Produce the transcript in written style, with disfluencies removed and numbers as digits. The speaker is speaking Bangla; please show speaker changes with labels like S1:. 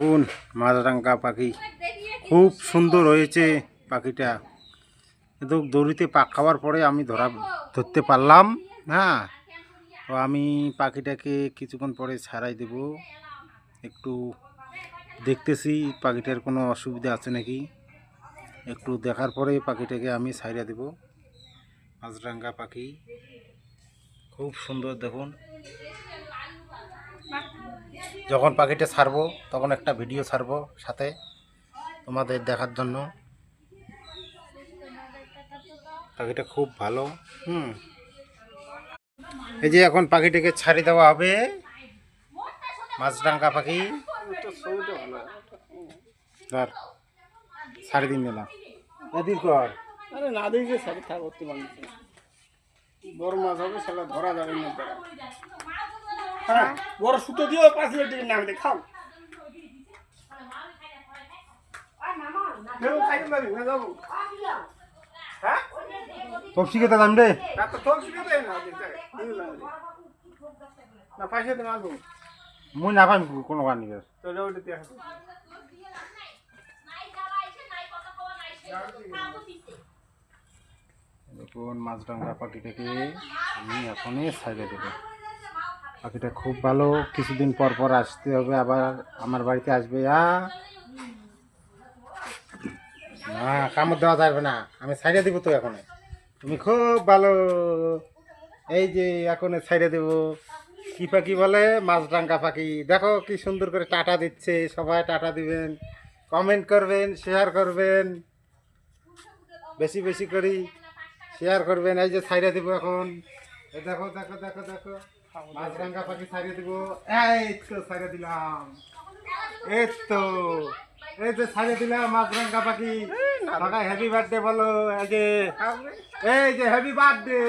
S1: কোন মাছরাঙা পাখি খুব সুন্দর হয়েছে পাখিটা। কিন্তু দড়িতে পাক খাওয়ার পরে আমি ধরতে পারলাম। হ্যাঁ, তো আমি পাখিটাকে কিছুক্ষণ পরে ছাড়াই দেব। একটু দেখতেছি পাখিটার কোনো অসুবিধা আছে নাকি, একটু দেখার পরে পাখিটাকে আমি ছাইড়া দেব। মাছরাঙা পাখি খুব সুন্দর দেখুন। যখন পাখিটা ছাড়বো তখন একটা ভিডিও ছাড়বো সাথে তোমাদের দেখার জন্য। পাখিটা খুব ভালো। এই যে এখন পাখিটাকে ছাড়ি দেওয়া হবে। মাছরাঙা পাখি ধর ছাড়ি দিন দিলাম এদিন কর।
S2: আরে না দেখে সারি থাক করতে পারছি, বড় মাছ হবে সেটা ধরা যাবে না। হ্যাঁ, বড় সুতো দিও 5 মিনিট নামে খাও।
S1: তপসি কেতা দাম রে
S2: না পয়সা তো মারবো
S1: মুই না পাইম কোনো গান নিবে। দেখুন মাছরাঙা পাখিটাকে আমি এখনই ছাইড়ে দেবো। পাখিটা খুব ভালো, কিছুদিন পর পর আসতে হবে, আবার আমার বাড়িতে আসবে। না কামড় দেওয়া যাবে না, আমি ছাইড়ে দিব তো এখন। তুমি খুব ভালো। এই যে এখন ছাইড়ে দেব। কি পাখি বলে? মাছরাঙা পাখি। দেখো কি সুন্দর করে টাটা দিচ্ছে। সবাই টাটা দিবেন, কমেন্ট করবেন, শেয়ার করবেন, বেশি বেশি করি শেয়ার করবেন। এই যে ছাইড়ে দিব এখন। এই দেখো দেখো দেখো দেখো মাছরাঙা পাখি ছাইড়ে দিব। এই তো ছাইড়ে দিলাম, এই তো এই যে ছাইড়ে দিলাম মাছরাঙা পাখি। সবাই হ্যাপি বার্থডে বলো। এই যে হ্যাপি বার্থডে।